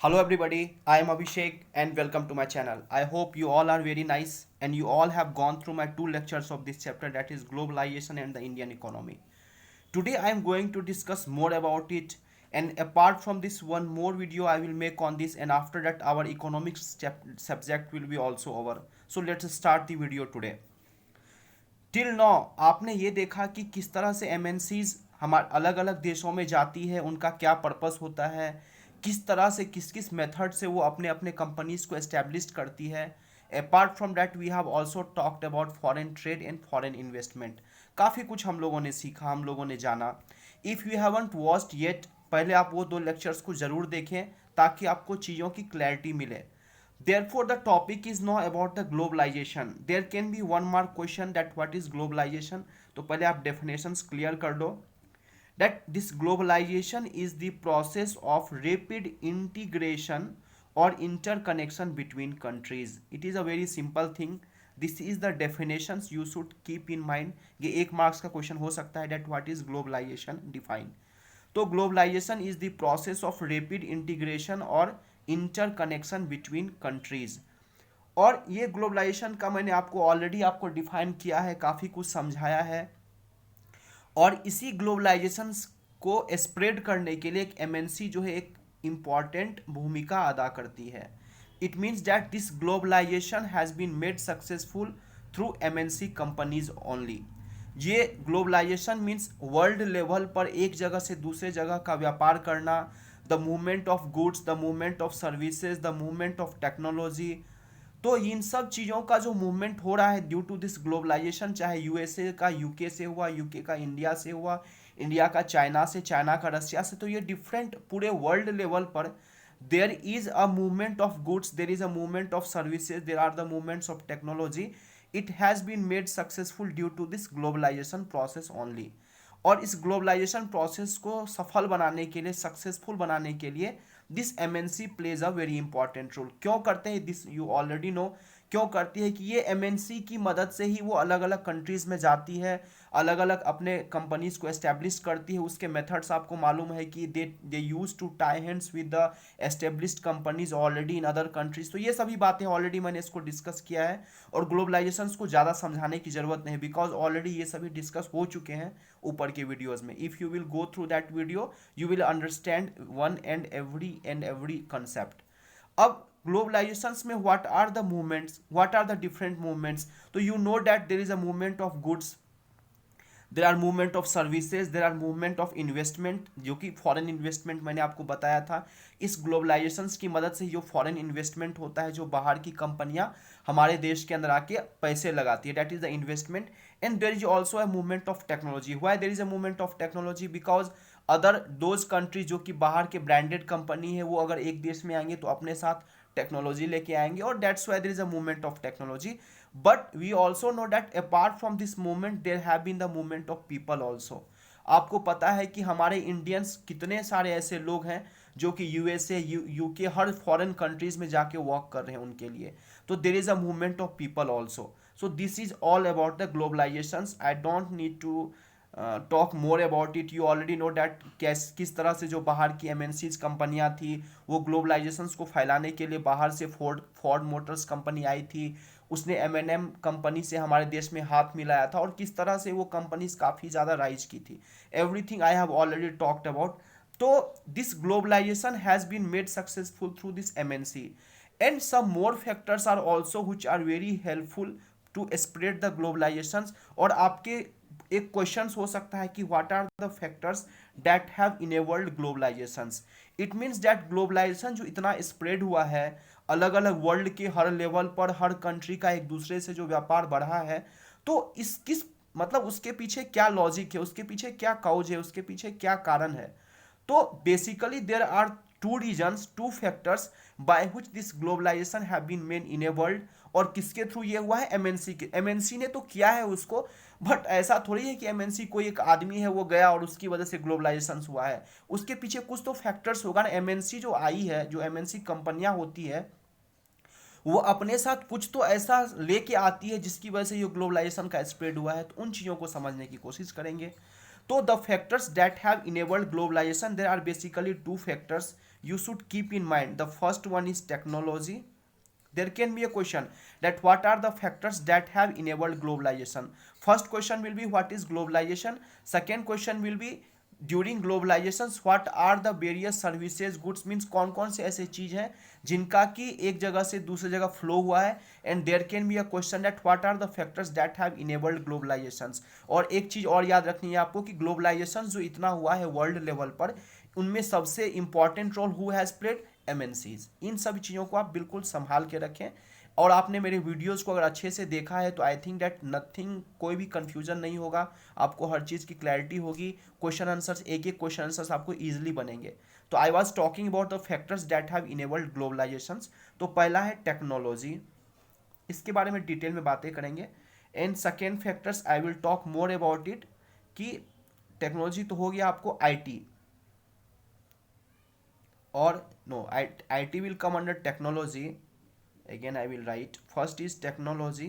Hello everybody, I am Abhishek and welcome to my channel. I hope you all are very nice and you all have gone through my two lectures of this chapter, that is globalization and the Indian economy. Today I am going to discuss more about it, and apart from this, one more video I will make on this, and after that our economics subject will be also over. So let's start the video today. Till now आपने ये देखा कि किस तरह से MNCs हमारे अलग अलग देशों में जाती है, उनका क्या पर्पस होता है, किस तरह से किस किस मेथड से वो अपने अपने कंपनीज को एस्टेब्लिश करती है। Apart from that we have also talked about foreign trade and foreign investment. काफ़ी कुछ हम लोगों ने सीखा, हम लोगों ने जाना। If you haven't watched yet, पहले आप वो दो लेक्चर्स को ज़रूर देखें ताकि आपको चीज़ों की क्लैरिटी मिले। Therefore, the topic is now about the globalization. There can be one more question that what is globalization? तो पहले आप definitions clear कर दो. That this globalization is the process of rapid integration or interconnection between countries. It is a very simple thing. This is the definitions you should keep in mind. ये एक marks का question हो सकता है, that what is globalization define. तो globalisation is the process of rapid integration और interconnection between countries. और ये ग्लोबलाइजेशन का मैंने आपको ऑलरेडी आपको डिफाइन किया है, काफ़ी कुछ समझाया है। और इसी ग्लोबलाइजेशन को स्प्रेड करने के लिए एक एमएनसी जो है एक इम्पॉर्टेंट भूमिका अदा करती है। It means that this globalisation has been made successful through MNC companies only. ये ग्लोबलाइजेशन मीन्स वर्ल्ड लेवल पर एक जगह से दूसरे जगह का व्यापार करना, the movement of goods, the movement of services, the movement of technology. तो इन सब चीज़ों का जो मूवमेंट हो रहा है ड्यू टू दिस ग्लोबलाइजेशन, चाहे यूएसए का यूके से हुआ, यूके का इंडिया से हुआ, इंडिया का चाइना से, चाइना का रशिया से, तो ये डिफरेंट पूरे वर्ल्ड लेवल पर there is a movement of goods, there is a movement of services, there are the movements of technology. It has been made successful due to this globalisation process only. और इस globalisation process को सफल बनाने के लिए, successful बनाने के लिए this MNC plays a very important role. क्यों करते हैं दिस, यू ऑलरेडी नो। क्यों करती है कि ये एमएनसी की मदद से ही वो अलग अलग कंट्रीज में जाती है, अलग अलग अपने कंपनीज को एस्टेब्लिश करती है। उसके मेथड्स आपको मालूम है कि they use to tie hands with the established companies already in other countries. तो ये सभी बातें ऑलरेडी मैंने इसको डिस्कस किया है और ग्लोबलाइजेशन को ज़्यादा समझाने की ज़रूरत नहीं, बिकॉज ऑलरेडी ये सभी डिस्कस हो चुके हैं ऊपर के वीडियोज़ में। If you will go through that video you will understand one and every concept. अब ग्लोबलाइजेशंस में what are the movements, what are the different movements. तो you know that there is a movement of goods, there are movement of services, there are movement of investment, जो कि foreign investment मैंने आपको बताया था। इस globalisation की मदद से जो फॉरेन इन्वेस्टमेंट होता है, जो बाहर की कंपनियां हमारे देश के अंदर आके पैसे लगाती है, that is the investment. And there is also a movement of technology. Y there is a movement of technology? Because other those country जो कि बाहर के ब्रांडेड कंपनी है, वो अगर एक देश में आएंगे तो अपने साथ टेक्नोलॉजी लेके आएंगे, और that's why there is a movement of technology. But we also know that apart from this movement there have been the movement of people also. आपको पता है कि हमारे इंडियंस कितने सारे ऐसे लोग हैं जो कि यूएसए, यूके, हर फॉरेन कंट्रीज में जाके वर्क कर रहे हैं उनके लिए। तो there is a movement of people also. So this is all about the globalisation. I don't need to talk more about it. You already know that किस तरह से जो बाहर की एमएनसीज कंपनियां थी वो ग्लोबलाइजेशन को फैलाने के लिए, बाहर से फोर्ड फोर्ड मोटर्स कंपनी आई थी, उसने एम कंपनी से हमारे देश में हाथ मिलाया था, और किस तरह से वो कंपनीज काफ़ी ज़्यादा राइज की थी। Everything I have already talked about. तो this globalisation has been made successful through this MNC, and some more factors are also which are very helpful to spread the globalisation. और आपके एक question हो सकता है कि what are the factors that have enabled globalisation. It means that globalisation जो इतना spread हुआ है, अलग अलग वर्ल्ड के हर लेवल पर हर कंट्री का एक दूसरे से जो व्यापार बढ़ा है, तो इस किस मतलब उसके पीछे क्या लॉजिक है, उसके पीछे क्या काउज है, उसके पीछे क्या कारण है। तो basically there are two reasons, two factors by which this globalisation have been main enabled. और किसके थ्रू ये हुआ है? एमएनसी के। एमएनसी ने तो किया है उसको, बट ऐसा थोड़ी है कि एमएनसी कोई एक आदमी है वो गया और उसकी वजह से ग्लोबलाइजेशन हुआ है। उसके पीछे कुछ तो फैक्टर्स होगा ना। एमएनसी जो आई है, जो एमएनसी कंपनियां होती है, वो अपने साथ कुछ तो ऐसा लेके आती है जिसकी वजह से ये ग्लोबलाइजेशन का स्प्रेड हुआ है। तो उन चीज़ों को समझने की कोशिश करेंगे। तो the factors that have enabled globalisation, there are basically two factors. you should keep in mind. The first one is technology. There can be a question that what are the factors that have enabled globalization. First question will be what is globalization. Second question will be during globalisation what are the various services goods, means कौन कौन से ऐसे चीज हैं जिनका कि एक जगह से दूसरी जगह फ्लो हुआ है. And there can be a question that what are the factors that have enabled globalisation. और एक चीज और याद रखनी है आपको कि ग्लोबलाइजेशन जो इतना हुआ है वर्ल्ड लेवल पर, उनमें सबसे important role who has played, MNCs. इन सभी चीज़ों को आप बिल्कुल संभाल के रखें. और आपने मेरे वीडियोस को अगर अच्छे से देखा है तो आई थिंक दैट नथिंग, कोई भी कंफ्यूजन नहीं होगा, आपको हर चीज़ की क्लैरिटी होगी. क्वेश्चन आंसर्स, एक एक क्वेश्चन आंसर्स आपको इजीली बनेंगे. तो I was talking about the factors that have enabled globalisation. तो पहला है टेक्नोलॉजी, इसके बारे में डिटेल में बातें करेंगे. And second factors I will talk more about it, कि टेक्नोलॉजी तो हो गया आपको आईटी, और no, IT will come under technology. Again I will write, first is technology,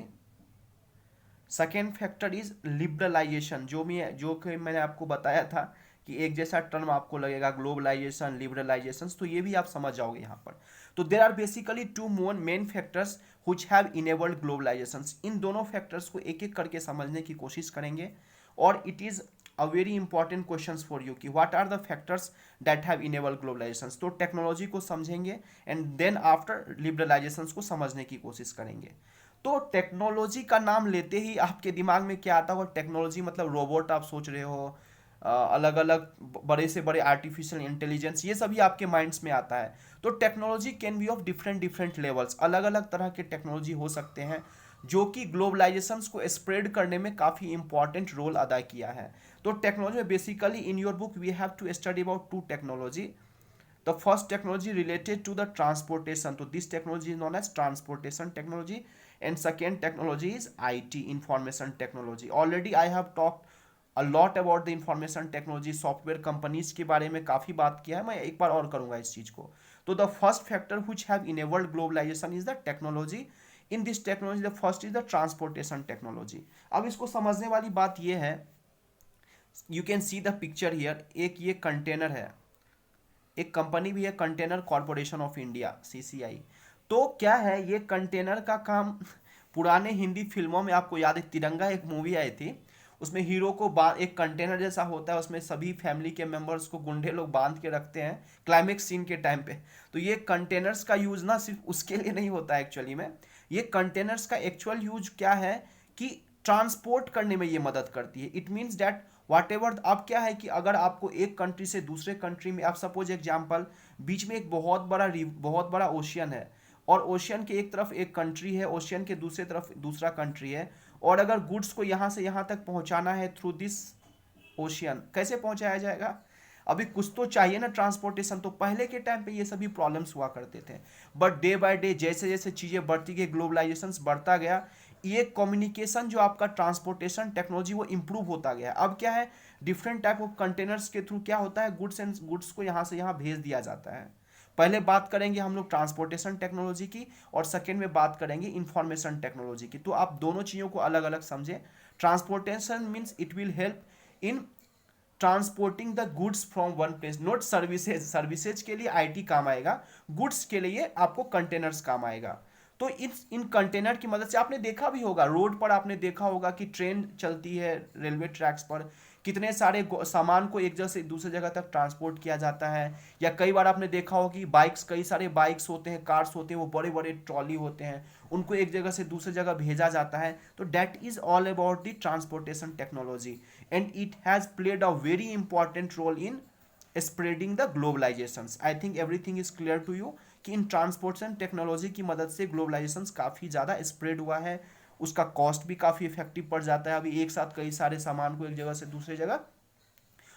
second factor is liberalization. जो कि मैंने आपको बताया था कि एक जैसा टर्म आपको लगेगा, ग्लोबलाइजेशन, लिबरलाइजेशन, तो ये भी आप समझ जाओगे यहाँ पर. तो there are basically two main factors which have enabled globalisation. इन दोनों फैक्टर्स को एक एक करके समझने की कोशिश करेंगे. और it is a very important question for you कि what are the factors that have enabled globalisation. तो टेक्नोलॉजी को समझेंगे एंड देन आफ्टर लिबरलाइजेशन को समझने की कोशिश करेंगे. तो टेक्नोलॉजी का नाम लेते ही आपके दिमाग में क्या आता है? टेक्नोलॉजी मतलब रोबोट आप सोच रहे हो, अलग अलग बड़े से बड़े आर्टिफिशियल इंटेलिजेंस, ये सभी आपके माइंड्स में आता है. तो technology can be of different different levels. अलग अलग तरह के टेक्नोलॉजी हो सकते हैं जो कि ग्लोबलाइजेशन को स्प्रेड करने में काफ़ी इंपॉर्टेंट रोल अदा किया है. तो टेक्नोलॉजी में basically in your book we have to study about two technology. The first technology related to the transportation, तो this technology is known as transportation technology. And second technology is IT, information technology. Already I have talked a lot about the information technology. Software companies के बारे में काफ़ी बात किया है, मैं एक बार और करूंगा इस चीज़ को. तो the first factor which have enabled globalisation is the technology. In this technology the first is the transportation technology. अब इसको समझने वाली बात यह है, you can see the picture here. एक ये कंटेनर है, एक कंपनी भी है, container corporation of India, CCI. तो क्या है ये कंटेनर का काम? पुराने हिंदी फिल्मों में आपको याद है, तिरंगा एक मूवी आई थी, उसमें हीरो को एक कंटेनर जैसा होता है, उसमें सभी फैमिली के मेंबर्स को गुंडे लोग बांध के रखते हैं क्लाइमेक्स सीन के टाइम पे. तो ये कंटेनर्स का यूज ना सिर्फ उसके लिए नहीं होता है एक्चुअली में. ये कंटेनर्स का एक्चुअल यूज क्या है कि ट्रांसपोर्ट करने में ये मदद करती है. It means that watt ever, अब क्या है कि अगर आपको एक कंट्री से दूसरे कंट्री में, आप सपोज एग्जाम्पल, बीच में एक बहुत बड़ा ओशियन है, और ओशियन के एक तरफ एक कंट्री है, ओशियन के दूसरे तरफ दूसरा कंट्री है, और अगर गुड्स को यहाँ से यहाँ तक पहुँचाना है थ्रू दिस ओशियन, कैसे पहुँचाया जाएगा? अभी कुछ तो चाहिए ना ट्रांसपोर्टेशन. तो पहले के टाइम पे ये सभी प्रॉब्लम्स हुआ करते थे, बट डे बाय डे जैसे जैसे चीज़ें बढ़ती गई, ग्लोबलाइजेशन बढ़ता गया, ये कम्युनिकेशन जो आपका ट्रांसपोर्टेशन टेक्नोलॉजी वो इंप्रूव होता गया. अब क्या है, डिफरेंट टाइप ऑफ कंटेनर्स के थ्रू क्या होता है, गुड्स को यहाँ से यहाँ भेज दिया जाता है. पहले बात करेंगे हम लोग ट्रांसपोर्टेशन टेक्नोलॉजी की, और सेकेंड में बात करेंगे इंफॉर्मेशन टेक्नोलॉजी की. तो आप दोनों चीज़ों को अलग अलग समझें. Transportation means it will help in transporting the goods from one place, not services. Services के लिए IT काम आएगा, गुड्स के लिए आपको कंटेनर्स काम आएगा. तो इन कंटेनर की मदद से आपने देखा भी होगा, रोड पर आपने देखा होगा कि ट्रेन चलती है रेलवे ट्रैक्स पर, कितने सारे सामान को एक जगह से दूसरी जगह तक ट्रांसपोर्ट किया जाता है. या कई बार आपने देखा होगा कि बाइक्स, कई सारे बाइक्स होते हैं, कार्स होते हैं, वो बड़े बड़े ट्रॉली होते हैं, उनको एक जगह से दूसरी जगह भेजा जाता है. तो that is all about the transportation technology, and it has played a very important role in spreading the globalisation. I think everything is clear to you कि इन ट्रांसपोर्टेशन टेक्नोलॉजी की मदद से ग्लोबलाइजेशन काफ़ी ज़्यादा स्प्रेड हुआ है. उसका cost भी काफ़ी इफेक्टिव पड़ जाता है. अभी एक साथ कई सारे सामान को एक जगह से दूसरी जगह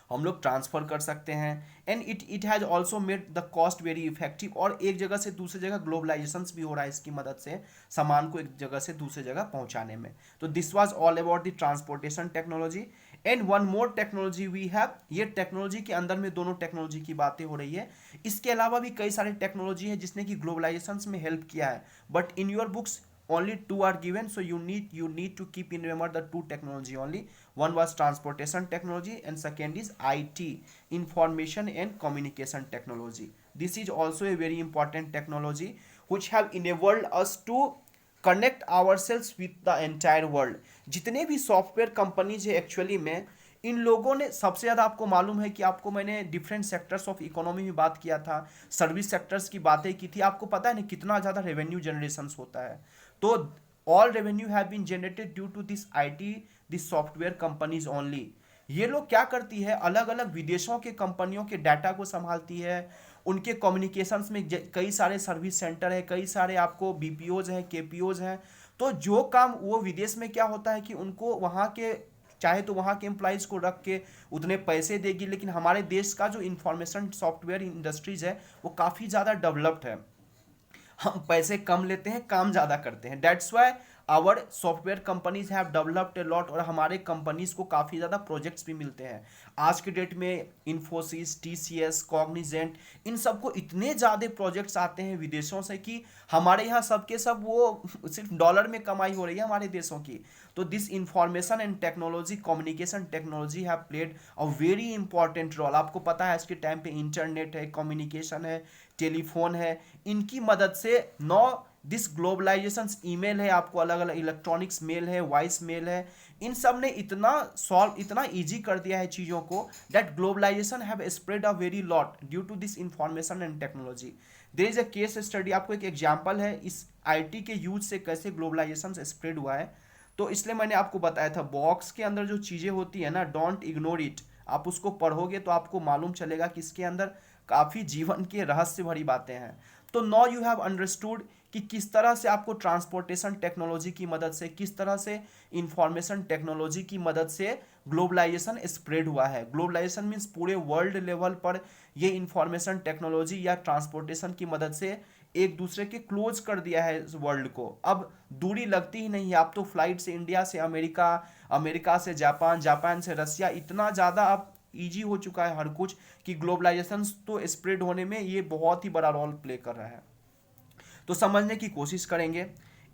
हम लोग ट्रांसफ़र कर सकते हैं. And it has also made the cost very effective. और एक जगह से दूसरी जगह ग्लोबलाइजेशन भी हो रहा है इसकी मदद से, सामान को एक जगह से दूसरी जगह पहुंचाने में. तो this was all about the transportation technology. And one more technology we have, ये टेक्नोलॉजी के अंदर में दोनों टेक्नोलॉजी की बातें हो रही है. इसके अलावा भी कई सारे टेक्नोलॉजी है जिसने कि ग्लोबलाइजेशन में हेल्प किया है, but in your books only two are given, so you need to keep in remember the two technology only. One was transportation technology and second is IT, information and communication technology. This is also a very important technology which have enabled us to connect ourselves with the entire world. जितने भी software companies है actually में, इन लोगों ने सबसे ज़्यादा, आपको मालूम है कि आपको मैंने डिफरेंट सेक्टर्स ऑफ इकोनॉमी में बात किया था, सर्विस सेक्टर्स की बातें की थी, आपको पता है ना कितना ज़्यादा रेवेन्यू जनरेशन होता है। तो all revenue have been generated due to this IT, this software companies only. ये लोग क्या करती है, अलग अलग विदेशों के कंपनियों के डाटा को संभालती है, उनके कम्युनिकेशंस में कई सारे सर्विस सेंटर है, कई सारे आपको बीपीओज हैं, केपीओज हैं। तो जो काम वो विदेश में क्या होता है कि उनको वहाँ के, चाहे तो वहाँ के एम्प्लॉयज़ को रख के उतने पैसे देगी, लेकिन हमारे देश का जो इंफॉर्मेशन सॉफ्टवेयर इंडस्ट्रीज है वो काफ़ी ज़्यादा डेवलप्ड है। हम पैसे कम लेते हैं, काम ज़्यादा करते हैं। That's why our software companies have developed a lot, और हमारे कंपनीज को काफ़ी ज़्यादा प्रोजेक्ट्स भी मिलते हैं। आज के डेट में इन्फोसिस, टीसीएस, कॉग्निजेंट, इन सबको इतने ज़्यादा प्रोजेक्ट्स आते हैं विदेशों से कि हमारे यहाँ सबके सब वो सिर्फ डॉलर में कमाई हो रही है हमारे देशों की। तो this information and technology, communication technology have played a very important role. आपको पता है आज के टाइम पे इंटरनेट है, कम्युनिकेशन है, टेलीफोन है, इनकी मदद से नो दिस ग्लोबलाइजेशन, ईमेल है, आपको अलग अलग इलेक्ट्रॉनिक्स मेल है, वॉइस मेल है, इन सब ने इतना सॉल्व, इतना इजी कर दिया है चीज़ों को, that globalisation have spread a very lot due to this information and technology. There is a case study, आपको एक एग्जाम्पल है इस आईटी के यूज से कैसे ग्लोबलाइजेशन स्प्रेड हुआ है। तो इसलिए मैंने आपको बताया था, बॉक्स के अंदर जो चीज़ें होती है ना, डोंट इग्नोर इट। आप उसको पढ़ोगे तो आपको मालूम चलेगा कि इसके अंदर काफ़ी जीवन के रहस्य भरी बातें हैं। तो नाउ यू हैव अंडरस्टूड कि किस तरह से आपको ट्रांसपोर्टेशन टेक्नोलॉजी की मदद से, किस तरह से इंफॉर्मेशन टेक्नोलॉजी की मदद से ग्लोबलाइजेशन स्प्रेड हुआ है। ग्लोबलाइजेशन मीन्स पूरे वर्ल्ड लेवल पर ये इंफॉर्मेशन टेक्नोलॉजी या ट्रांसपोर्टेशन की मदद से एक दूसरे के क्लोज कर दिया है इस वर्ल्ड को। अब दूरी लगती ही नहीं है, आप तो फ्लाइट से इंडिया से अमेरिका, अमेरिका से जापान, जापान से रसिया, इतना ज़्यादा अब ईजी हो चुका है हर कुछ कि ग्लोबलाइजेशन तो स्प्रेड होने में ये बहुत ही बड़ा रोल प्ले कर रहा है। तो समझने की कोशिश करेंगे।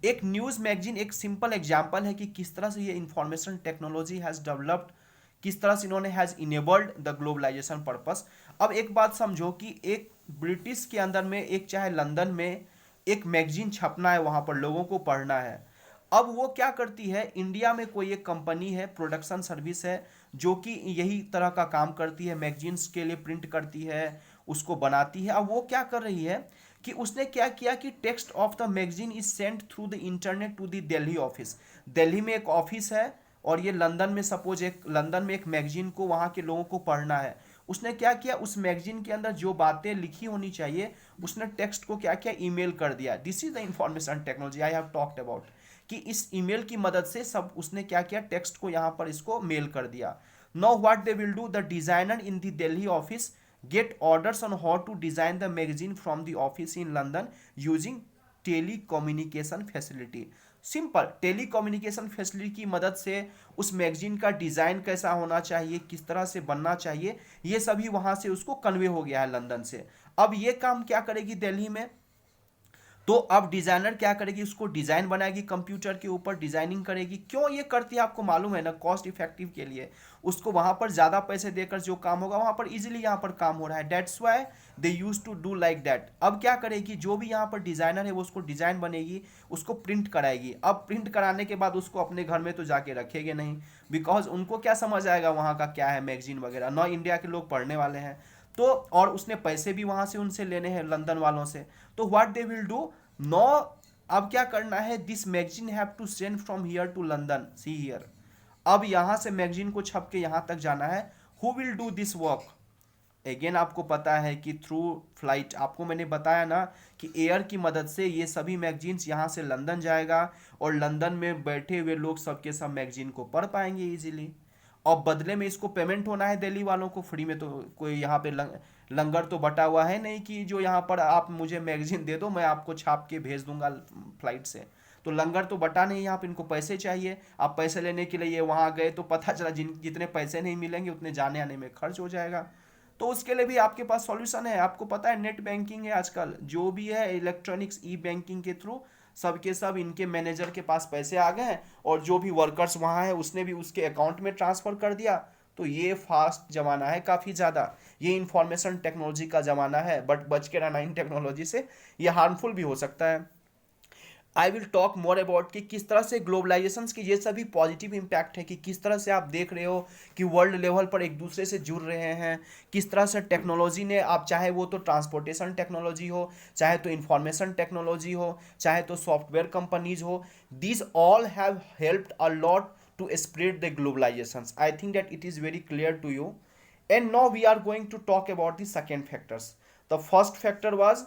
एक न्यूज़ मैगजीन एक सिंपल एग्जांपल है कि किस तरह से ये इंफॉर्मेशन टेक्नोलॉजी हैज़ डेवलप्ड, किस तरह से इन्होंने has enabled the globalisation purpose. अब एक बात समझो कि एक ब्रिटिश के अंदर में, एक चाहे लंदन में एक मैगजीन छपना है, वहाँ पर लोगों को पढ़ना है। अब वो क्या करती है, इंडिया में कोई एक कंपनी है, प्रोडक्शन सर्विस है, जो कि यही तरह का काम करती है, मैगजीन्स के लिए प्रिंट करती है, उसको बनाती है। अब वो क्या कर रही है कि उसने क्या किया कि text of the magazine is sent through the internet to the Delhi office. Delhi में एक ऑफिस है और ये लंदन में, सपोज एक लंदन में एक मैगजीन को वहाँ के लोगों को पढ़ना है। उसने क्या किया, उस मैगजीन के अंदर जो बातें लिखी होनी चाहिए उसने टेक्स्ट को क्या किया, ईमेल कर दिया। This is the information technology I have talked about, कि इस ईमेल की मदद से सब उसने क्या किया, टेक्स्ट को यहाँ पर इसको मेल कर दिया। Now what they will do, the designer in the Delhi office get orders on how to design the magazine from the office in London using telecommunication facility। Simple telecommunication facility की मदद से उस मैगजीन का design कैसा होना चाहिए, किस तरह से बनना चाहिए, ये सभी वहाँ से उसको कन्वे हो गया है लंदन से। अब ये काम क्या करेगी दिल्ली में, तो अब डिजाइनर क्या करेगी, उसको डिजाइन बनाएगी, कंप्यूटर के ऊपर डिजाइनिंग करेगी। क्यों ये करती है, आपको मालूम है ना, कॉस्ट इफेक्टिव के लिए। उसको वहां पर ज्यादा पैसे देकर जो काम होगा वहां पर इजीली यहाँ पर काम हो रहा है। That's why they use to do like that. अब क्या करेगी, जो भी यहाँ पर डिजाइनर है वो उसको डिजाइन बनेगी, उसको प्रिंट कराएगी। अब प्रिंट कराने के बाद उसको अपने घर में तो जाके रखेंगे नहीं, बिकॉज उनको क्या समझ आएगा वहाँ का क्या है मैगजीन वगैरह, न इंडिया के लोग पढ़ने वाले हैं। तो और उसने पैसे भी वहां से उनसे लेने हैं लंदन वालों से। तो what they will do, no अब क्या करना है, this magazine have to send from here to London, see here. अब यहां से मैगजीन को छप के यहां तक जाना है। Who will do this work, again आपको पता है कि थ्रू फ्लाइट। आपको मैंने बताया ना कि एयर की मदद से ये सभी मैगजीन्स यहाँ से लंदन जाएगा और लंदन में बैठे हुए लोग सबके सब मैगजीन को पढ़ पाएंगे इजीली। और बदले में इसको पेमेंट होना है दिल्ली वालों को फ्री में। तो कोई यहाँ पे लंगर तो बटा हुआ है नहीं कि जो यहाँ पर आप मुझे मैगजीन दे दो मैं आपको छाप के भेज दूंगा फ्लाइट से। तो लंगर तो बटा नहीं, यहाँ पे इनको पैसे चाहिए। आप पैसे लेने के लिए ये वहाँ गए तो पता चला जितने पैसे नहीं मिलेंगे उतने जाने आने में खर्च हो जाएगा। तो उसके लिए भी आपके पास सॉल्यूशन है। आपको पता है नेट बैंकिंग है आजकल, जो भी है इलेक्ट्रॉनिक्स ई बैंकिंग के थ्रू सबके सब इनके मैनेजर के पास पैसे आ गए हैं और जो भी वर्कर्स वहाँ है उसने भी उसके अकाउंट में ट्रांसफ़र कर दिया। तो ये फास्ट ज़माना है काफ़ी ज़्यादा। ये इंफॉर्मेशन टेक्नोलॉजी का ज़माना है, बट बच के रहना इन टेक्नोलॉजी से, ये हार्मफुल भी हो सकता है। I will talk more about कि किस तरह से ग्लोबलाइजेशन के ये सभी पॉजिटिव इम्पैक्ट है, कि किस तरह से आप देख रहे हो कि वर्ल्ड लेवल पर एक दूसरे से जुड़ रहे हैं, किस तरह से टेक्नोलॉजी ने, आप चाहे वो तो ट्रांसपोर्टेशन टेक्नोलॉजी हो, चाहे तो इंफॉर्मेशन टेक्नोलॉजी हो, चाहे तो सॉफ्टवेयर कंपनीज हो, these all have helped a lot to spread the globalizations. I think that it is very clear to you. And now we are going to talk about the second factors. The first factor was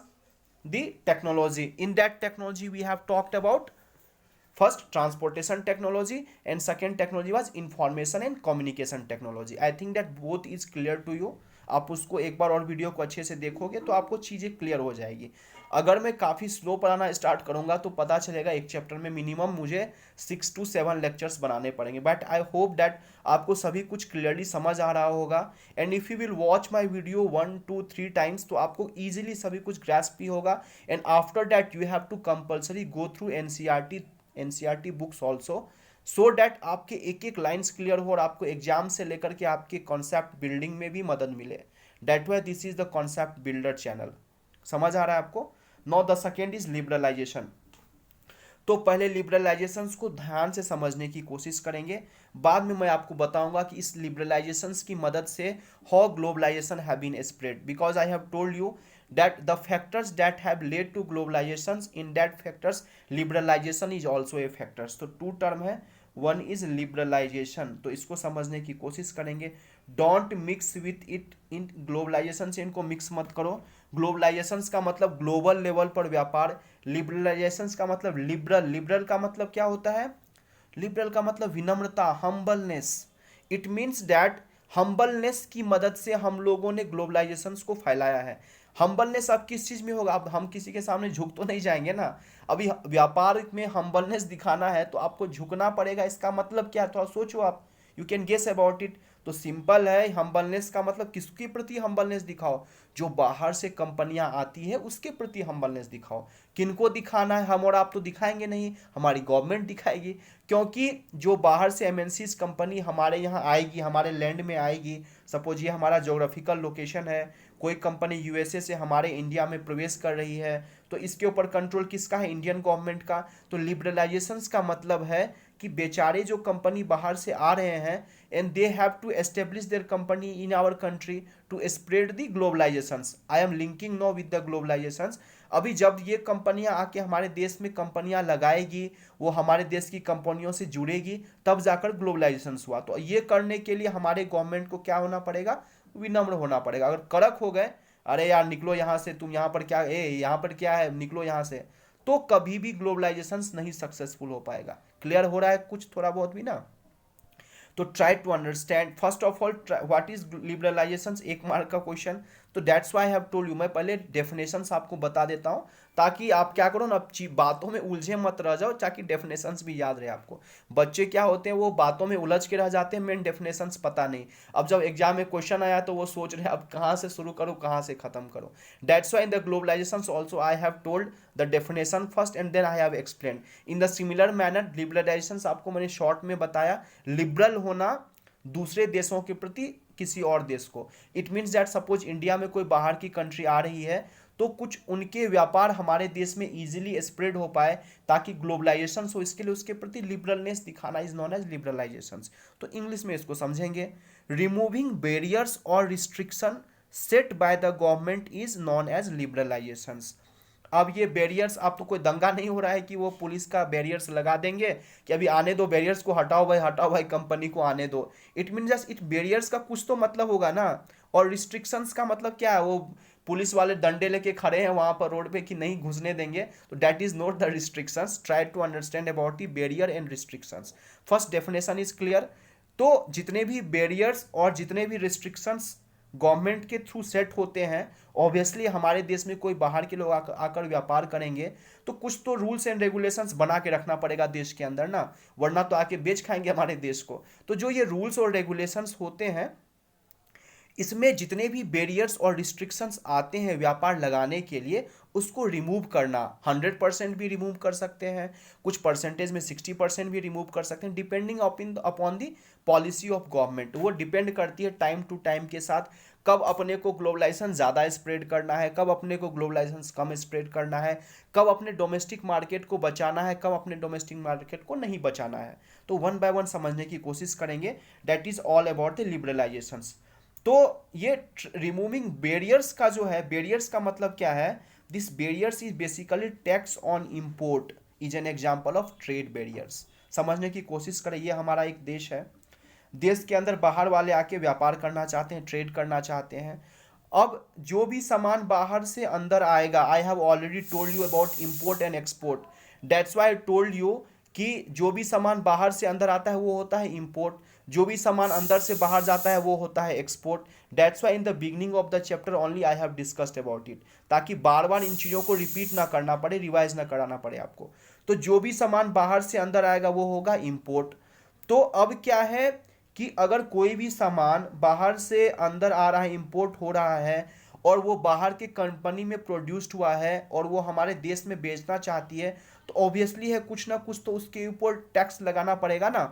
the technology. In that technology we have talked about first transportation technology, and second technology was information and communication technology. I think that both is clear to you. आप उसको एक बार और video को अच्छे से देखोगे तो आपको चीज़ें क्लियर हो जाएगी। अगर मैं काफ़ी स्लो पढ़ाना स्टार्ट करूंगा तो पता चलेगा एक चैप्टर में मिनिमम मुझे 6 to 7 लेक्चर्स बनाने पड़ेंगे, बट आई होप दैट आपको सभी कुछ क्लियरली समझ आ रहा होगा। And if you will watch my video 1 2 3 times तो आपको ईजिली सभी कुछ ग्रैस्प भी होगा। And after that you have to compulsory go through NCERT books also, so that आपके एक एक लाइन्स क्लियर हो और आपको एग्जाम से लेकर के आपके कॉन्सेप्ट बिल्डिंग में भी मदद मिले। That why this is the concept builder channel. समझ आ रहा है आपको? Now the second is liberalisation. तो पहले लिबरलाइजेशंस को ध्यान से समझने की कोशिश करेंगे, बाद में मैं आपको बताऊंगा कि इस लिबरलाइजेशंस की मदद से how globalisation have been spread, because I have told you that the factors that have led to globalizations, in that factors liberalization is also a factor. तो टू टर्म है, वन इज लिबरलाइजेशन, तो इसको समझने की कोशिश करेंगे। Don't mix with it in globalisation से इनको मिक्स मत करो। ग्लोबलाइजेशन का मतलब ग्लोबल लेवल पर व्यापार, लिबरलाइजेशन का मतलब लिबरल, लिबरल का मतलब क्या होता है? लिबरल का मतलब विनम्रता, humbleness. It means that humbleness की मदद से हम लोगों ने ग्लोबलाइजेशन को फैलाया है। हम्बलनेस अब किस चीज़ में होगा? अब हम किसी के सामने झुक तो नहीं जाएंगे ना। अभी व्यापार में हम्बलनेस दिखाना है तो आपको झुकना पड़ेगा। इसका मतलब क्या है? थोड़ा सोचो आप, you can guess about it. तो सिंपल है, हम्बलनेस का मतलब किसके प्रति हम्बलनेस दिखाओ? जो बाहर से कंपनियां आती है उसके प्रति हम्बलनेस दिखाओ। किनको दिखाना है? हम और आप तो दिखाएंगे नहीं, हमारी गवर्नमेंट दिखाएगी। क्योंकि जो बाहर से एमएनसीज कंपनी हमारे यहाँ आएगी, हमारे लैंड में आएगी, सपोज ये हमारा जोग्राफिकल लोकेशन है, कोई कंपनी यूएसए से हमारे इंडिया में प्रवेश कर रही है, तो इसके ऊपर कंट्रोल किसका है? इंडियन गवर्नमेंट का। तो लिबरलाइजेशंस का मतलब है कि बेचारे जो कंपनी बाहर से आ रहे हैं, and they have to establish their company in our country to spread the globalisations. I am linking now with the globalisations. अभी जब ये कंपनियां आके हमारे देश में कंपनियां लगाएगी, वो हमारे देश की कंपनियों से जुड़ेगी, तब जाकर ग्लोबलाइजेशन हुआ। तो ये करने के लिए हमारे गवर्नमेंट को क्या होना पड़ेगा? विनम्र होना पड़ेगा। अगर कड़क हो गए, अरे यार निकलो यहाँ से, तुम यहाँ पर क्या, यहाँ पर क्या है, निकलो यहाँ से, तो कभी भी ग्लोबलाइजेशन नहीं सक्सेसफुल हो पाएगा। क्लियर हो रहा है कुछ थोड़ा बहुत भी ना? तो try to understand first of all what is liberalisation, एक मार्क का क्वेश्चन। तो that's why I have told you, मैं पहले डेफिनेशंस आपको बता देता हूँ ताकि आप क्या करो ना, बातों में उलझे मत रह जाओ, ताकि डेफिनेशंस भी याद रहे आपको। बच्चे क्या होते हैं, वो बातों में उलझ के रह जाते हैं, मेन डेफिनेशंस पता नहीं। अब जब एग्जाम में क्वेश्चन आया तो वो सोच रहे हैं अब कहाँ से शुरू करो, कहाँ से खत्म करो। That's why in the globalisation also I have told the definition first and then I have explain in the similar manner. Liberalisation आपको मैंने शॉर्ट में बताया, लिबरल होना दूसरे देशों के प्रति किसी और देश को। It means that suppose India में कोई बाहर की कंट्री आ रही है, तो कुछ उनके व्यापार हमारे देश में इजीली स्प्रेड हो पाए ताकि ग्लोबलाइजेशन हो, इसके लिए उसके प्रति लिबरलनेस दिखाना इज नॉन एज लिबरलाइजेशन। तो इंग्लिश में इसको समझेंगे, रिमूविंग बैरियर्स और restriction set by the government is known as liberalisation. अब ये बैरियर्स, आप तो कोई दंगा नहीं हो रहा है कि वो पुलिस का बैरियर्स लगा देंगे कि अभी आने दो, बैरियर्स को हटाओ भाई, कंपनी को आने दो। It mean just it barriers का कुछ तो मतलब होगा ना। और रिस्ट्रिक्शंस का मतलब क्या है? वो पुलिस वाले डंडे लेके खड़े हैं वहां पर रोड पे कि नहीं घुसने देंगे, तो that is not the restrictions. Try to understand about the barrier and restrictions. First definition is clear. तो जितने भी बैरियर्स और जितने भी रिस्ट्रिक्शंस गवर्नमेंट के थ्रू सेट होते हैं, ऑब्वियसली हमारे देश में कोई बाहर के लोग आकर व्यापार करेंगे तो कुछ तो रूल्स एंड रेगुलेशंस बना के रखना पड़ेगा देश के अंदर ना, वरना तो आके बेच खाएंगे हमारे देश को। तो जो ये रूल्स और रेगुलेशंस होते हैं, इसमें जितने भी बैरियर्स और रिस्ट्रिक्शंस आते हैं व्यापार लगाने के लिए, उसको रिमूव करना 100% भी रिमूव कर सकते हैं, कुछ परसेंटेज में 60% भी रिमूव कर सकते हैं, depending upon the policy of government. वो डिपेंड करती है टाइम टू टाइम के साथ कब अपने को ग्लोबलाइजेशन ज़्यादा स्प्रेड करना है, कब अपने को ग्लोबलाइजेशन कम स्प्रेड करना है, कब अपने डोमेस्टिक मार्केट को बचाना है, कब अपने डोमेस्टिक मार्केट को नहीं बचाना है। तो वन बाय वन समझने की कोशिश करेंगे। That is all about the liberalisations. तो ये रिमूविंग बैरियर्स का जो है, बैरियर्स का मतलब क्या है, this barriers is basically tax on import is an example of trade barriers. समझने की कोशिश करें, ये हमारा एक देश है, देश के अंदर बाहर वाले आके व्यापार करना चाहते हैं, ट्रेड करना चाहते हैं। अब जो भी सामान बाहर से अंदर आएगा, आई have already told you about import and export, that's why I told you कि जो भी सामान बाहर से अंदर आता है वो होता है इम्पोर्ट, जो भी सामान अंदर से बाहर जाता है वो होता है export. That's why in the beginning of the chapter only I have discussed about it, ताकि बार बार इन चीज़ों को रिपीट ना करना पड़े, रिवाइज ना कराना पड़े आपको। तो जो भी सामान बाहर से अंदर आएगा वो होगा इम्पोर्ट। तो अब क्या है कि अगर कोई भी सामान बाहर से अंदर आ रहा है, इंपोर्ट हो रहा है, और वो बाहर के कंपनी में प्रोड्यूस्ड हुआ है और वो हमारे देश में बेचना चाहती है, तो ऑब्वियसली है कुछ ना कुछ तो उसके ऊपर टैक्स लगाना पड़ेगा ना।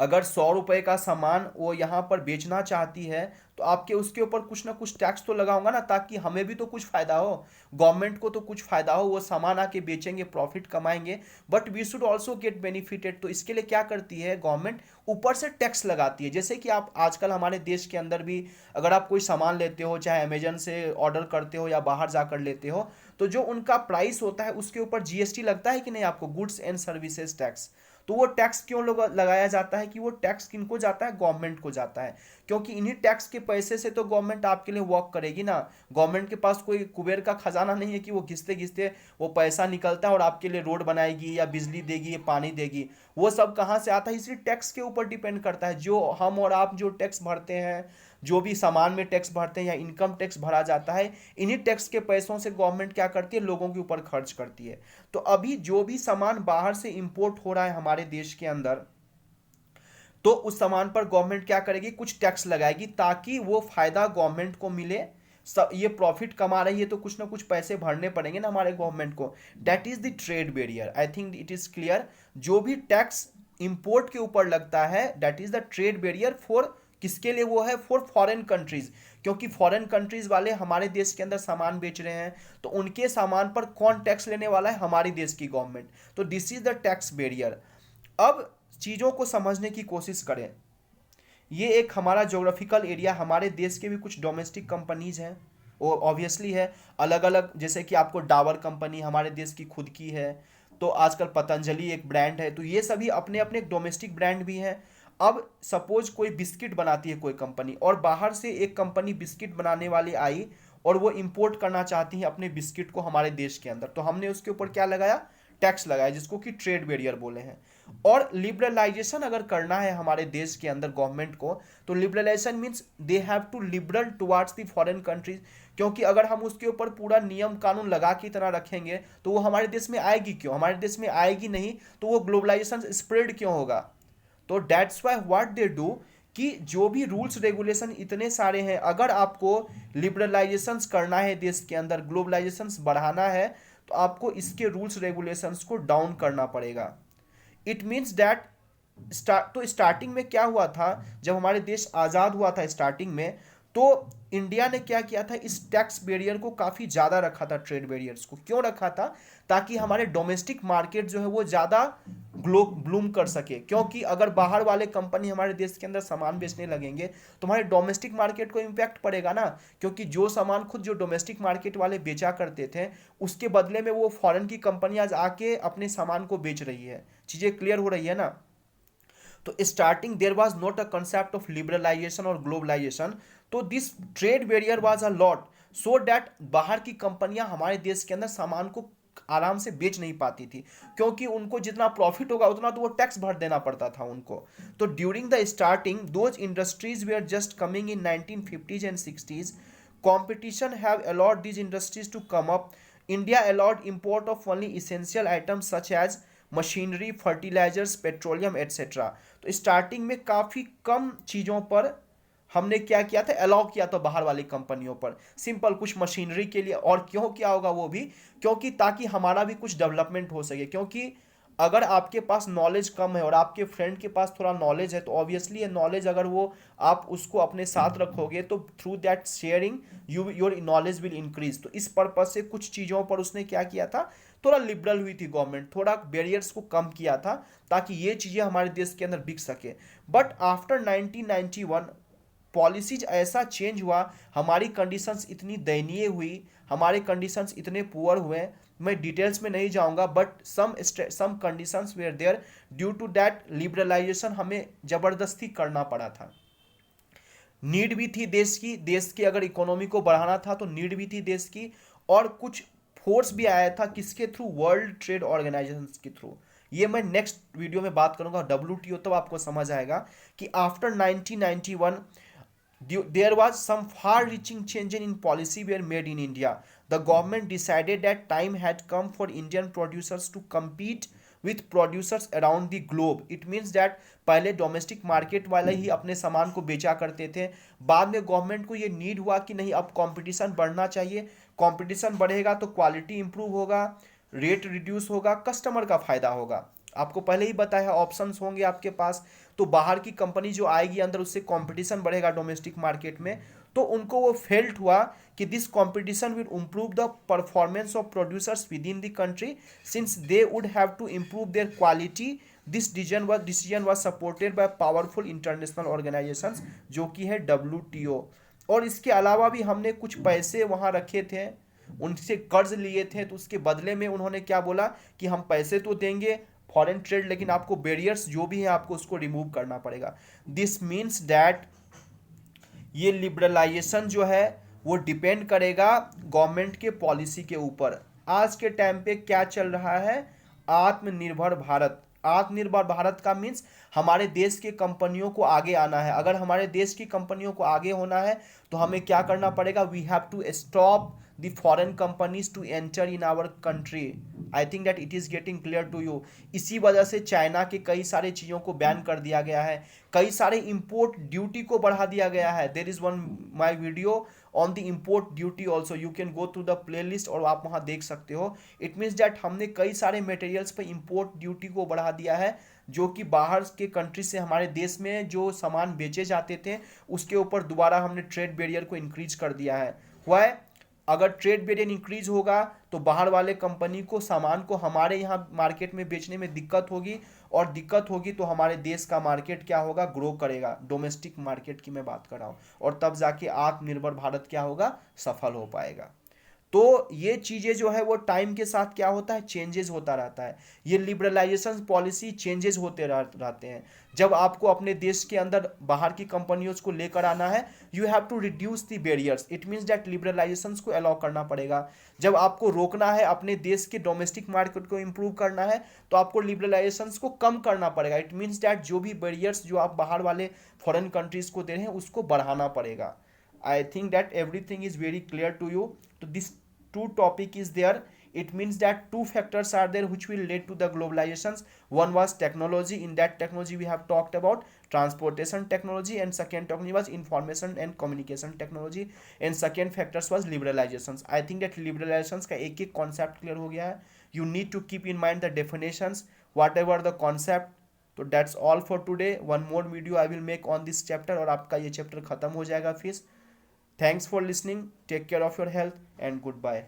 अगर 100 रुपए का सामान वो यहाँ पर बेचना चाहती है, तो आपके उसके ऊपर कुछ ना कुछ टैक्स तो लगाऊंगा ना, ताकि हमें भी तो कुछ फायदा हो, गवर्नमेंट को तो कुछ फायदा हो, वो सामान आके बेचेंगे, प्रॉफिट कमाएंगे, but we should also get benefited. तो इसके लिए क्या करती है गवर्नमेंट, ऊपर से टैक्स लगाती है। जैसे कि आप आजकल हमारे देश के अंदर भी अगर आप कोई सामान लेते हो, चाहे अमेजन से ऑर्डर करते हो या बाहर जाकर लेते हो, तो जो उनका प्राइस होता है उसके ऊपर जीएसटी लगता है कि नहीं आपको, गुड्स एंड सर्विसेज टैक्स। तो वो टैक्स क्यों लगाया जाता है, कि वो टैक्स किनको जाता है, गवर्नमेंट को जाता है, क्योंकि इन्हीं टैक्स के पैसे से तो गवर्नमेंट आपके लिए वर्क करेगी ना। गवर्नमेंट के पास कोई कुबेर का खजाना नहीं है कि वो घिसते घिसते वो पैसा निकलता है और आपके लिए रोड बनाएगी या बिजली देगी या पानी देगी। वो सब कहाँ से आता है, इसी टैक्स के ऊपर डिपेंड करता है। जो हम और आप जो टैक्स भरते हैं, जो भी सामान में टैक्स भरते हैं या इनकम टैक्स भरा जाता है, इन्हीं टैक्स के पैसों से गवर्नमेंट क्या करती है, लोगों के ऊपर खर्च करती है। तो अभी जो भी सामान बाहर से इंपोर्ट हो रहा है हमारे देश के अंदर, तो उस सामान पर गवर्नमेंट क्या करेगी, कुछ टैक्स लगाएगी, ताकि वो फायदा गवर्नमेंट को मिले। सब ये प्रॉफिट कमा रही है तो कुछ ना कुछ पैसे भरने पड़ेंगे ना हमारे गवर्नमेंट को। That is the trade barrier. I think it is clear. जो भी टैक्स इंपोर्ट के ऊपर लगता है, that is the trade barrier for, किसके लिए वो है, फॉर फॉरेन कंट्रीज। क्योंकि फॉरेन कंट्रीज वाले हमारे देश के अंदर सामान बेच रहे हैं, तो उनके सामान पर कौन टैक्स लेने वाला है, हमारे देश की गवर्नमेंट। तो this is the tax barrier. अब चीज़ों को समझने की कोशिश करें। ये एक हमारा ज्योग्राफिकल एरिया, हमारे देश के भी कुछ डोमेस्टिक कंपनीज हैं, वो ऑब्वियसली है अलग अलग। जैसे कि आपको डाबर कंपनी हमारे देश की खुद की है, तो आजकल पतंजलि एक ब्रांड है, तो ये सभी अपने अपने डोमेस्टिक ब्रांड भी हैं। अब सपोज कोई बिस्किट बनाती है कोई कंपनी, और बाहर से एक कंपनी बिस्किट बनाने वाली आई और वो इंपोर्ट करना चाहती है अपने बिस्किट को हमारे देश के अंदर, तो हमने उसके ऊपर क्या लगाया, टैक्स लगाया, जिसको कि ट्रेड बैरियर बोले हैं। और लिबरलाइजेशन अगर करना है हमारे देश के अंदर गवर्नमेंट को, तो liberalisation means they have to liberal towards the foreign countries. क्योंकि अगर हम उसके ऊपर पूरा नियम कानून लगा की तरह रखेंगे, तो वो हमारे देश में आएगी क्यों, हमारे देश में आएगी नहीं, तो वो ग्लोबलाइजेशन स्प्रेड क्यों होगा। तो that's why what they do, कि जो भी रूल्स रेगुलेशन इतने सारे हैं, अगर आपको लिबरलाइजेशन करना है देश के अंदर, ग्लोबलाइजेशन बढ़ाना है, तो आपको इसके रूल्स रेगुलेशंस को डाउन करना पड़ेगा। इट मीन्स दैट तो स्टार्टिंग में क्या हुआ था, जब हमारे देश आज़ाद हुआ था स्टार्टिंग में, तो इंडिया ने क्या किया था, इस टैक्स बैरियर को काफ़ी ज़्यादा रखा था, ट्रेड बैरियर्स को क्यों रखा था, ताकि हमारे डोमेस्टिक मार्केट जो है वो ज़्यादा ब्लूम कर सके। क्योंकि अगर बाहर वाले कंपनी हमारे देश के अंदर सामान बेचने लगेंगे, तो हमारे डोमेस्टिक मार्केट को इम्पैक्ट पड़ेगा ना। क्योंकि जो सामान खुद जो डोमेस्टिक मार्केट वाले बेचा करते थे, उसके बदले में वो फॉरेन की कंपनी आज आके अपने सामान को बेच रही है। चीज़ें क्लियर हो रही है ना। तो starting there was not a concept of liberalisation और ग्लोबलाइजेशन, तो this trade barrier was a lot, so that बाहर की कंपनियां हमारे देश के अंदर सामान को आराम से बेच नहीं पाती थी, क्योंकि उनको जितना प्रॉफिट होगा उतना तो वो टैक्स भर देना पड़ता था उनको। तो during the starting those industries were just coming in 1950s and 60s, competition have allowed these industries to come up. India allowed import of only essential items such as machinery, fertilisers, petroleum etcetera. तो starting में काफ़ी कम चीज़ों पर हमने क्या किया था, allow किया था बाहर वाली कंपनियों पर, सिंपल कुछ मशीनरी के लिए। और क्यों क्या होगा वो भी, क्योंकि ताकि हमारा भी कुछ डेवलपमेंट हो सके। क्योंकि अगर आपके पास नॉलेज कम है और आपके फ्रेंड के पास थोड़ा नॉलेज है, तो ऑब्वियसली ये नॉलेज अगर वो आप उसको अपने साथ रखोगे तो through that sharing your knowledge will increase. तो इस पर्पज से कुछ चीज़ों पर उसने क्या किया था, थोड़ा लिबरल हुई थी गवर्नमेंट, थोड़ा बैरियर्स को कम किया था ताकि ये चीज़ें हमारे देश के अंदर बिक सके। बट आफ्टर 1991 पॉलिसीज ऐसा चेंज हुआ, हमारी कंडीशंस इतनी दयनीय हुई, हमारे कंडीशंस इतने पुअर हुए, मैं डिटेल्स में नहीं जाऊंगा, but some conditions were there, due to that liberalisation हमें जबरदस्ती करना पड़ा था। नीड भी थी देश की, देश की अगर इकोनॉमी को बढ़ाना था तो नीड भी थी देश की, और कुछ फोर्स भी आया था किसके थ्रू, वर्ल्ड ट्रेड ऑर्गेनाइजेशन के थ्रू। ये मैं नेक्स्ट वीडियो में बात करूंगा, WTO, तब आपको समझ आएगा कि after 1991 there was some far-reaching changes in policy were made in India. The government decided that time had come for Indian producers to compete with producers around the globe. It means that पहले domestic market वाले ही अपने सामान को बेचा करते थे, बाद में गवर्नमेंट को ये नीड हुआ कि नहीं, अब कंपटीशन बढ़ना चाहिए, कंपटीशन बढ़ेगा तो क्वालिटी इंप्रूव होगा, रेट रिड्यूस होगा, कस्टमर का फायदा होगा। आपको पहले ही बताया ऑप्शंस होंगे आपके पास, तो बाहर की कंपनी जो आएगी अंदर, उससे कंपटीशन बढ़ेगा डोमेस्टिक मार्केट में। तो उनको वो फेल्ट हुआ कि this competition will improve the performance of producers within the country since they would have to improve their quality. This decision was supported by powerful international organisations, जो कि है WTO। और इसके अलावा भी हमने कुछ पैसे वहाँ रखे थे, उनसे कर्ज लिए थे, तो उसके बदले में उन्होंने क्या बोला कि हम पैसे तो देंगे फॉरेन ट्रेड, लेकिन आपको बैरियर्स जो भी है आपको उसको रिमूव करना पड़ेगा। दिस मीन्स दैट ये लिबरलाइजेशन जो है वो डिपेंड करेगा गवर्नमेंट के पॉलिसी के ऊपर। आज के टाइम पे क्या चल रहा है, आत्मनिर्भर भारत। आत्मनिर्भर भारत का मीन्स हमारे देश के कंपनियों को आगे आना है। अगर हमारे देश की कंपनियों को आगे होना है तो हमें क्या करना पड़ेगा, we have to stop the foreign companies to enter in our country. I think that it is getting clear to you. इसी वजह से चाइना के कई सारे चीज़ों को बैन कर दिया गया है, कई सारे इंपोर्ट ड्यूटी को बढ़ा दिया गया है। There is one my video on the import duty also, you can go through the play list और आप वहाँ देख सकते हो। इट मीन्स दैट हमने कई सारे मटेरियल्स पर इम्पोर्ट ड्यूटी को बढ़ा दिया है, जो कि बाहर के कंट्री से हमारे देश में जो सामान बेचे जाते थे उसके ऊपर दोबारा हमने ट्रेड बैरियर को इंक्रीज कर दिया है। वाई, अगर ट्रेड बैरियर इंक्रीज होगा तो बाहर वाले कंपनी को सामान को हमारे यहाँ मार्केट में बेचने में दिक्कत होगी, और दिक्कत होगी तो हमारे देश का मार्केट क्या होगा, ग्रो करेगा। डोमेस्टिक मार्केट की मैं बात कर रहा हूँ, और तब जाके आत्मनिर्भर भारत क्या होगा, सफल हो पाएगा। तो ये चीज़ें जो है वो टाइम के साथ क्या होता है, चेंजेस होता रहता है। ये लिबरलाइजेशन पॉलिसी चेंजेस होते रहते हैं। जब आपको अपने देश के अंदर बाहर की कंपनियों को लेकर आना है, you have to reduce the barriers, it means that liberalisation को अलाउ करना पड़ेगा। जब आपको रोकना है, अपने देश के डोमेस्टिक मार्केट को इंप्रूव करना है, तो आपको लिबरलाइजेशन को कम करना पड़ेगा। इट मीन्स दैट जो भी बैरियर्स जो आप बाहर वाले फॉरेन कंट्रीज को दे रहे हैं उसको बढ़ाना पड़ेगा। I think that everything is very clear to you. तो this two topic is there. It means that two factors are there which will lead to the globalizations. One was technology. In that technology we have talked about transportation technology, and second technology was information and communication technology, and second factors was liberalizations. I think that liberalizations का एक एक concept clear हो गया है. You need to keep in mind the definitions, whatever the concept. तो that's all for today. One more video I will make on this chapter, और आपका ये chapter खत्म हो जाएगा फिर। Thanks for listening. Take care of your health and goodbye.